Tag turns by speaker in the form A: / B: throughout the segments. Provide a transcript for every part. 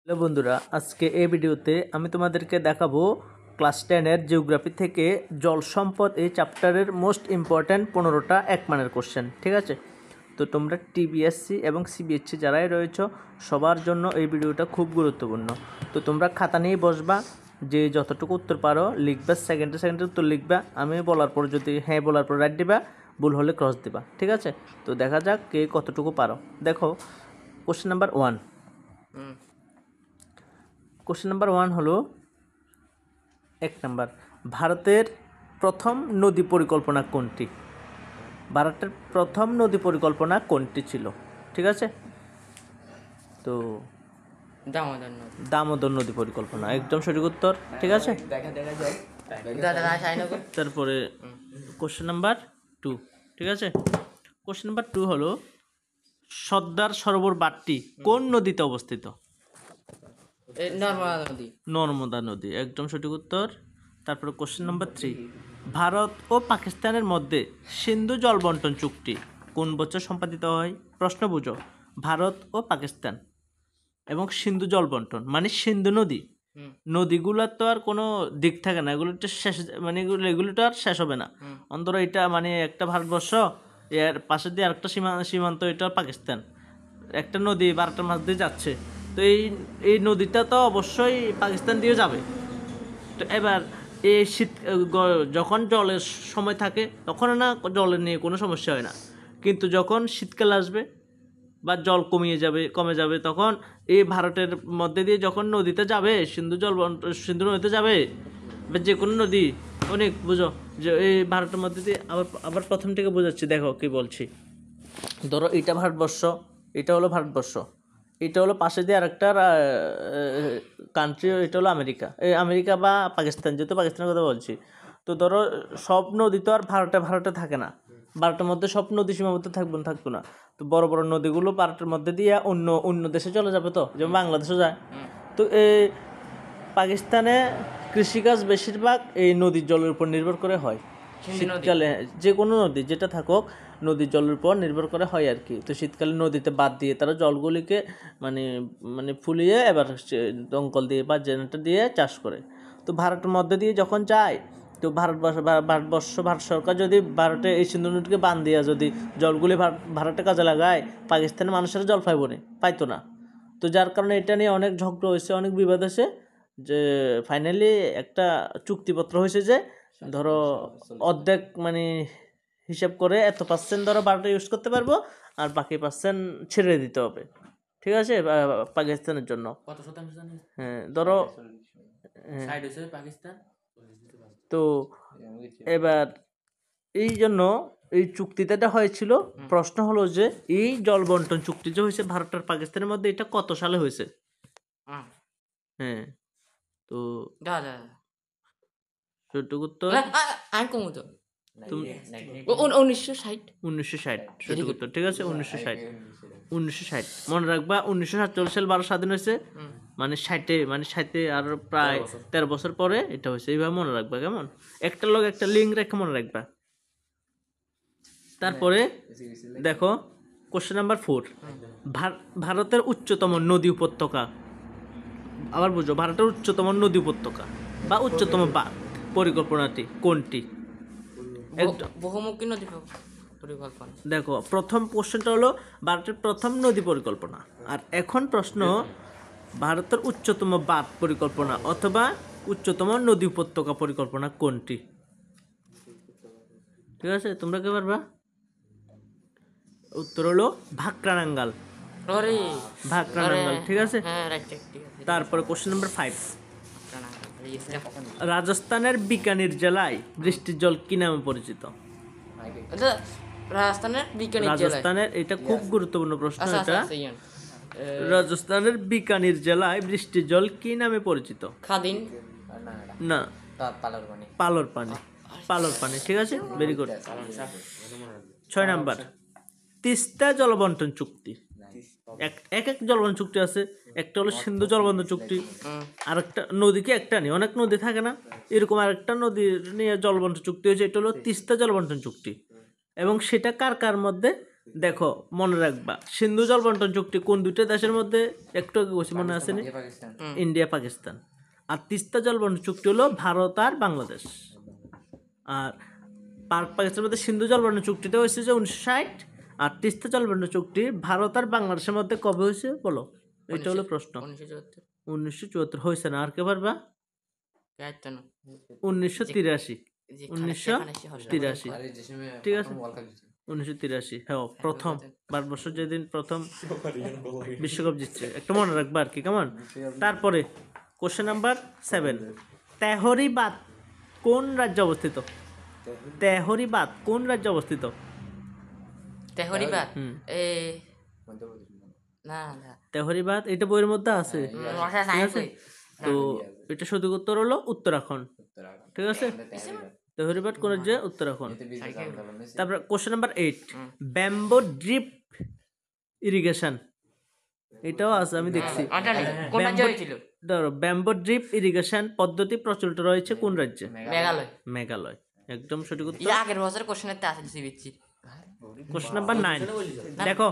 A: Hello বন্ধুরা, আজকে এই ভিডিওতে আমি তোমাদেরকে দেখাবো ক্লাস 10-এর জিওগ্রাফি থেকে জল সম্পদ এই চ্যাপ্টারের মোস্ট ইম্পর্ট্যান্ট 15টা 1 মানের কোশ্চেন। ঠিক আছে, তো তোমরা টিবিএসসি এবং সিবিএসসি যারাই রয়েছো সবার জন্য এই ভিডিওটা খুব গুরুত্বপূর্ণ। তো তোমরা খাতা নিয়ে বসবা, যে যতটুকু উত্তর পারো লিখবা, সেকেন্ডে উত্তর লিখবা। আমি বলার পর যদি হ্যাঁ বলার পর রাইট দিবা, ভুল হলে ক্রস দিবা। ঠিক আছে, তো দেখা যাক কে কতটুকু পারো। দেখো কোশ্চেন নাম্বার 1। কোশ্চেন নাম্বার 1 হলো 1 নাম্বার, ভারতের প্রথম নদী পরিকল্পনা কোনটি? ভারতের প্রথম নদী পরিকল্পনা কোনটি ছিল? ঠিক আছে, তো দামোদর নদী পরিকল্পনা একদম সঠিক উত্তর। ঠিক আছে, তারপরে কোশ্চেন নাম্বার 2। ঠিক আছে, কোশ্চেন নাম্বার 2 হলো সর্দার সরোবর বাঁধটি কোন নদীতে অবস্থিত? নর্মদা নদী একদম সঠিক উত্তর। তারপরে কোশ্চেন নাম্বার 3, ভারত ও পাকিস্তানের মধ্যে সিন্ধু জল বন্টন চুক্তি কোন বছর সম্পাদিত হয়? প্রশ্ন বুঝো, ভারত ও পাকিস্তান এবং সিন্ধু জল বন্টন মানে সিন্ধু নদী, নদীগুলোর তো আর কোনো দিক থাকে না, এগুলো শেষ, মানে এগুলো তো আর শেষ হবে না। অন্তত এটা মানে একটা ভারতবর্ষ, এর পাশে দিয়ে আরেকটা সীমান্ত, এটা পাকিস্তান, একটা নদী ভারতের মাঝ দিয়ে যাচ্ছে। তো এই নদীটা তো অবশ্যই পাকিস্তান দিয়ে যাবে। তো এবার এই শীত যখন জলের সময় থাকে তখন না জলের নিয়ে কোনো সমস্যা হয় না, কিন্তু যখন শীতকাল আসবে বা জল কমে যাবে তখন এই ভারতের মধ্যে দিয়ে যখন নদীতে যাবে, সিন্ধু নদীতে যাবে বা যে কোনো নদী, অনেক বুঝো যে এই ভারতের মধ্যে দিয়ে আবার প্রথম থেকে বোঝাচ্ছি, দেখো কি বলছি। ধরো এটা ভারতবর্ষ, এটা হলো ভারতবর্ষ, এটা হলো পাশে দিয়ে আরেকটা কান্ট্রি, এটা হলো আমেরিকা বা পাকিস্তান, যেহেতু পাকিস্তানের কথা বলছি। তো ধরো সব নদী তো আর ভারতে থাকে না, ভারতের মধ্যে সব নদী সীমাবদ্ধ থাকবো না। তো বড় বড় নদীগুলো ভারতের মধ্যে দিয়ে অন্য দেশে চলে যাবে, তো যেমন বাংলাদেশে যায়। তো এই পাকিস্তানে কৃষিকাজ বেশিরভাগ এই নদীর জলের উপর নির্ভর করে হয়। শীতকালে যে কোনো নদী যেটা থাকুক নদীর জলের উপর নির্ভর করে হয় আর কি। তো শীতকালে নদীতে বাদ দিয়ে তারা জলগুলিকে মানে ফুলিয়ে এবার দমকল দিয়ে বা জেনারেটর দিয়ে চাষ করে। তো ভারতের মধ্যে দিয়ে যখন যায়, তো ভারত সরকার যদি ভারতে এই সিন্ধু নদীকে বান দিয়া যদি জলগুলি ভারতে কাজে লাগায়, পাকিস্তানের মানুষেরা জল পাইতো না। তো যার কারণে এটা নিয়ে অনেক ঝগড়া হয়েছে, অনেক বিবাদ হয়েছে, যে ফাইনালি একটা চুক্তিপত্র হয়েছে যে ধরো অর্ধেক মানে হিসাব করে এত % ধরো ভারতে ইউজ করতে পারবো, আর বাকি % ছেড়ে দিতে হবে। ঠিক আছে, পাকিস্তানের জন্য কত শতাংশ? হ্যাঁ ধরো পাকিস্তান। তো এবার এই জন্য এই চুক্তিটা হয়েছিল। প্রশ্ন হলো যে এই জল বন্টন চুক্তি যে হয়েছে ভারত আর পাকিস্তানের মধ্যে, এটা কত সালে হয়েছে? হ্যাঁ, তো সঠিক উত্তর 1960 সঠিক উত্তর। ঠিক আছে, 1960 মনে রাখবা। 1947 সাল ভারত স্বাধীন হয়েছে, মানে 60 আর প্রায় 13 বছর পরে এটা হয়েছে। এইভাবে মনে রাখবা, কেমন একটা লোক একটা লিঙ্ক রেখে মনে রাখবা। তারপরে দেখো কোশ্চেন নাম্বার 4, ভারতের উচ্চতম নদী উপত্যকা, আবার বুঝো, ভারতের উচ্চতম নদী উপত্যকা বা উচ্চতম বাঁধ পরিকল্পনাটি কোনটি?
B: বহুমুখী নদী পরিকল্পনা।
A: দেখো প্রথম কোশ্চেনটা হলো ভারতের প্রথম নদী পরিকল্পনা, আর এখন প্রশ্ন ভারতের উচ্চতম বাঁধ পরিকল্পনা অথবা উচ্চতম নদী উপত্যকা পরিকল্পনা কোনটি? ঠিক আছে, তোমরা কে পারবা? উত্তর হলো ভাক্রানাঙ্গাল। ঠিক আছে, তারপরে কোশ্চেন নাম্বার 5, রাজস্থানের বিকানির জেলায় বৃষ্টির জল কি নামে পরিচিত? রাজস্থানের, এটা খুব গুরুত্বপূর্ণ প্রশ্ন এটা। রাজস্থানের বিকানির জেলায় বৃষ্টির জল কি নামে পরিচিত? না, পালর পানি। ঠিক আছে, ভেরি গুড। 6 নাম্বার, তিস্তা জলবন্টন চুক্তি, এক জলবন্টন চুক্তি আছে। একটা হলো সিন্ধু জলবন্টন চুক্তি, আর একটা নদীকে একটা নেই, অনেক নদী থাকে না, এরকম আরেকটা নদী নিয়ে জলবন্টন চুক্তি হয়েছে, এটা হলো তিস্তা জলবন্টন চুক্তি। এবং সেটা কার মধ্যে? দেখো মনে রাখবা সিন্ধু জল বন্টন চুক্তি কোন দুইটা দেশের মধ্যে একটু আগে বলছি মনে আছে নি?
C: পাকিস্তান
A: ইন্ডিয়া পাকিস্তান। আর তিস্তা জল বন্টন চুক্তি হলো ভারত আর বাংলাদেশ। আর পাকিস্তানের মধ্যে সিন্ধু জল বন্টন চুক্তিটা হয়েছে যে 1960, আর তিস্তা জল বন্টন চুক্তি ভারত আর বাংলাদেশের মধ্যে কবে হয়েছে বলো? এটা হলো প্রশ্ন।
B: 1974
A: 1974 হয়েছে না, আর কে পারবা?
B: কেন
A: 1983।
B: যে
A: 1983
C: আরে যে সময়
A: ঠিক আছে।
C: ওয়ার্ল্ড কাপ জিতছে
A: 1983 হ্যাঁ, প্রথম ভারতবর্ষ যেদিন প্রথম বিশ্বকাপ জিতছে, একটু মনে রাখবা আর কি, কেমন? তারপরে কোশ্চেন নাম্বার 7, তেহরিবাদ কোন রাজ্যে অবস্থিত? তেহরিবাদ কোন রাজ্যে অবস্থিত?
B: তেহরিবাদ
A: হুম।
B: এ
C: মধ্যপ্রদেশ
B: না না
A: তেহরিবাদ এটা বইয়ের মধ্যে আছে,
B: মশা সাইন্স হই
A: তো এটা সঠিক উত্তর হলো উত্তরাখণ্ড।
C: উত্তরাখণ্ড
A: ঠিক আছে, তেহরিবাদ কোন রাজ্যে? উত্তরাখণ্ড।
C: এতে বিশেষ আন্দোলন হয়েছে
A: তারপর question number 8, bamboo drip irrigation এটাও আছে, আমি দেখছি।
B: আচ্ছা কোন রাজ্যে হয়েছিল?
A: ধরো ব্যাম্বো ড্রিপ ইরিগেশন পদ্ধতি প্রচলিত রয়েছে কোন রাজ্যে?
B: মেঘালয়।
A: মেঘালয়, একদম সঠিক উত্তর।
B: ইয়া আগের বছর কোশ্চেনেতে আসল সিবিচি
A: কোশ্চেন নাম্বার 9, দেখো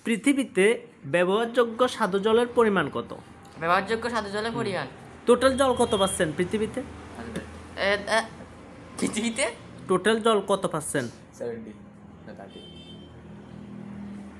A: পৃথিবীতে ব্যবহারযোগ্য স্বাদু জলের পরিমাণ কত?
B: ব্যবহারযোগ্য সাদা জলের পরিমাণ
A: টোটাল জল কত পার্সেন্ট পৃথিবীতে?
B: এ, এ, পৃথিবীতে
A: টোটাল জল কত পার্সেন্ট?
C: 70 না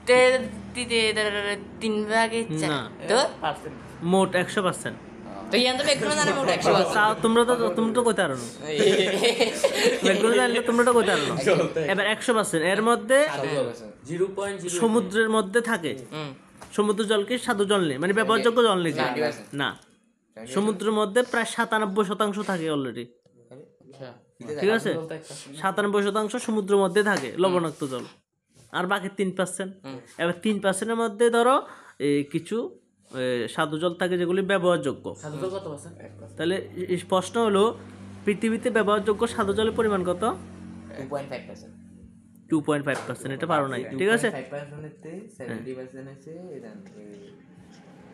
C: 30
B: তিন ভাগে
A: না।
B: তো
A: মোট 100%।
B: তো ইয়ান তো বেগুন জানে মোট 100
A: তাও তোমরা তো কইতে পারো না, বেগুন জানলে তোমরা তো কইতে পারো না। এবার 100%, এর মধ্যে
C: 0.0
A: সমুদ্রের মধ্যে থাকে।
B: হুম
A: সমুদ্র জল কি স্বাদু জল নেই, মানে ব্যবহারযোগ্য জল নেই?
C: 90%
A: না, সমুদ্রের মধ্যে প্রায় 97% থাকে অলরেডি। ঠিক আছে, 97% সমুদ্রের মধ্যে থাকে লবণাক্ত জল, আর বাকি 3%। এবার 3%-এর মধ্যে ধরো কিছু স্বাদু জল থাকে যেগুলি ব্যবহারযোগ্য। তাহলে এই প্রশ্ন হলো পৃথিবীতে ব্যবহারযোগ্য স্বাদু জলের পরিমাণ কত?
C: 2.5%
A: 2.5%। এটা পারো নাই, ঠিক আছে।
C: 5%-তে 70% আছে এদান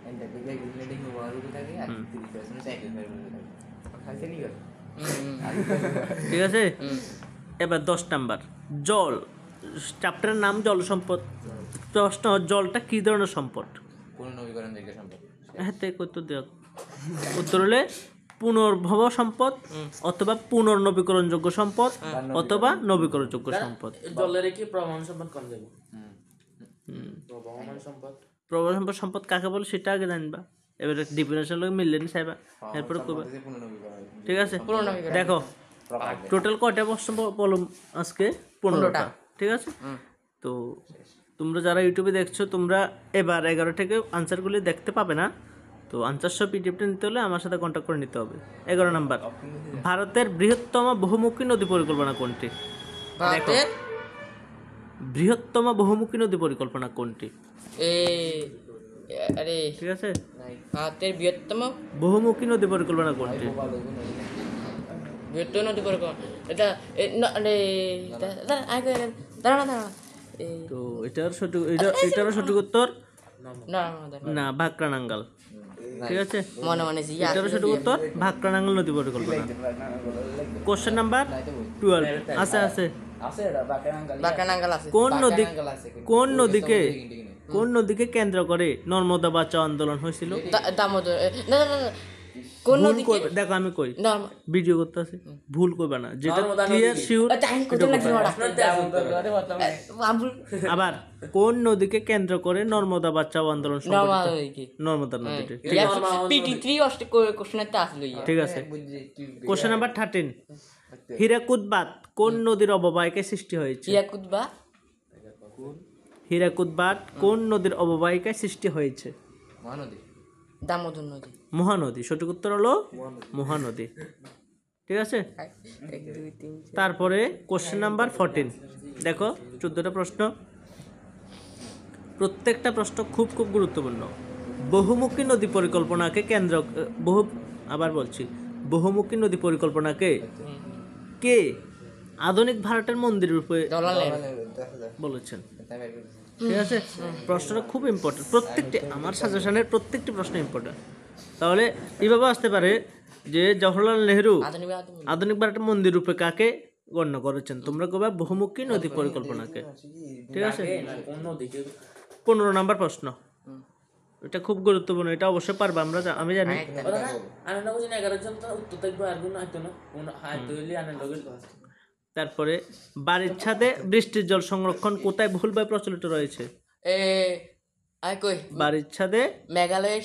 C: এন্টারপ্রাইজ এগ্রিগেটিং ওয়ার্ল্ড থাকে আর 30% আছে এগ্রিকালচার থাকে খাইছে নি
A: ঠিক আছে, এবার 10 নাম্বার, জল চ্যাপ্টারের নাম জল সম্পদ। প্রশ্ন, জলটা কি ধরনের সম্পদ?
C: পুনর্নবীকরণযোগ্য সম্পদ
A: হ্যাঁ, উত্তর দেওয়া উত্তর হলে পুনর্ভব সম্পদ, অথবা পুনর্নবীকরণযোগ্য সম্পদ, অথবা নবীকরণযোগ্য সম্পদ।
D: জলের কি প্রমাণ সম্পদ কোন যাবে?
A: প্রবল সম্পদ কাকে বলে সেটা আগে জানবা, এবার ডিফিনেশন লোক মিললে নি চাইবা, এরপরে কইবা।
C: পুনর্নবীকরণ
A: ঠিক আছে, দেখো টোটাল কয়টা প্রশ্ন বলুন আজকে? 15টা। ঠিক আছে, তো তোমরা যারা ইউটিউবে দেখছো তোমরা এবার 11 থেকে আনসারগুলি দেখতে পাবে না, তো আনসার সহ পিডিএফটা নিতে হলে আমার সাথে কন্ট্যাক্ট করে নিতে হবে। 11 নাম্বার, ভারতের বৃহত্তম বহুমুখী নদী পরিকল্পনা কোনটি?
B: ভারতের
A: বৃহত্তম বহুমুখী নদী পরিকল্পনা কোনটি?
B: এ আরে
A: ঠিক আছে,
B: ভারতের বৃহত্তম
A: বহুমুখী নদী পরিকল্পনা কোনটি?
B: বৃহত্তম নদী পরিকল্পনা এটা আরে আগে দাঁড়া দাঁড়া
A: তো এটারও সঠিক উত্তর
B: না
A: না, ভাকরানাঙ্গাল। ঠিক আছে,
B: মনে মনে জি
A: এটারও সঠিক উত্তর ভাকরানাঙ্গাল নদী পরিকল্পনা। কোশ্চেন নাম্বার 12 আছে আছে
B: বাকানাঙ্গাল আছে
A: কোন নদীকে কেন্দ্র করে নর্মদা বাঁচাও আন্দোলন হয়েছিল?
B: দামোদর না না না কোন
A: ভুল
B: নদী
A: করবে, দেখো আমি কই
B: না
A: ভিডিও করতে আছে, ভুল করবে না, যেটা ক্লিয়ার শিওর।
B: টাইম কত লাগছে
A: আবার কোন নদীকে কেন্দ্র করে নর্মদা বাঁচাও আন্দোলন সংগঠিত?
B: নরমাল
A: নর্মদা নদীতে।
B: পিটি3 কোশ্চেনটা আসলো ইয়া
A: ঠিক আছে, কোশ্চেন নাম্বার 13, হীরাকুদ বাঁধ কোন নদীর অববাহিকায় সৃষ্টি হয়েছে?
B: ইয়াকুতবা
A: হীরাকুদ বাঁধ কোন নদীর অববাহিকায় সৃষ্টি হয়েছে?
C: মহানদী
B: দামোদর নদী
A: মহানদী, সঠিক উত্তর হলো মহানদী। ঠিক আছে,
B: 1 2 3
A: তারপরে কোশ্চেন নাম্বার 14, দেখো 14টা প্রশ্ন, প্রত্যেকটা প্রশ্ন খুব খুব গুরুত্বপূর্ণ। বহুমুখী নদী পরিকল্পনাকে বহুমুখী নদী পরিকল্পনাকে কে আধুনিক ভারতের মন্দির রূপে বলেছেন? ঠিক আছে, প্রশ্নটা খুব ইম্পর্টেন্ট, প্রত্যেকটি আমার সাজেশনের প্রত্যেকটি প্রশ্ন ইম্পর্টেন্ট। তাহলে এইভাবে আসতে পারে যে জওহরলাল নেহরু আধুনিক ভারতের মন্দির রূপে কাকে গণ্য করেছেন? তোমরা কবে বহুমুখী নদী পরিকল্পনাকে, ঠিক আছে?
D: কোন নদীকে
A: 15 নাম্বার প্রশ্ন, এটা খুব গুরুত্বপূর্ণ, এটা অবশ্যই পারবে, আমি জানি।
D: আনন্দ বুঝি 11 জন তো উত্তর থাকবে আর গুণ হয়তো না কোন হয়তো হইলে আনন্দ
A: তারপরে বাড়ির ছাদে বৃষ্টির জল সংরক্ষণ কোথায় ভুলভাবে প্রচলিত রয়েছে?
B: এ আই কই
A: বাড়ির ছাদে,
B: মেঘালয়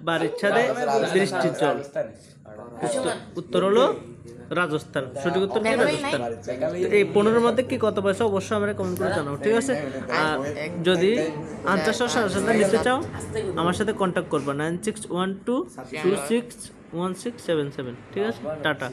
A: বাড়ির ছাদে বৃষ্টির জল, উত্তর হলো রাজস্থান। সঠিক উত্তর কি? রাজস্থান। এই 15-এর মধ্যে কি কত পয়সা অবশ্যই আমরা কমেন্ট করে জানাবো, ঠিক আছে? আর যদি আনসার সহ সাথে নিতে চাও আমার সাথে কন্ট্যাক্ট করবো 9612261677, ঠিক আছে? টাটা।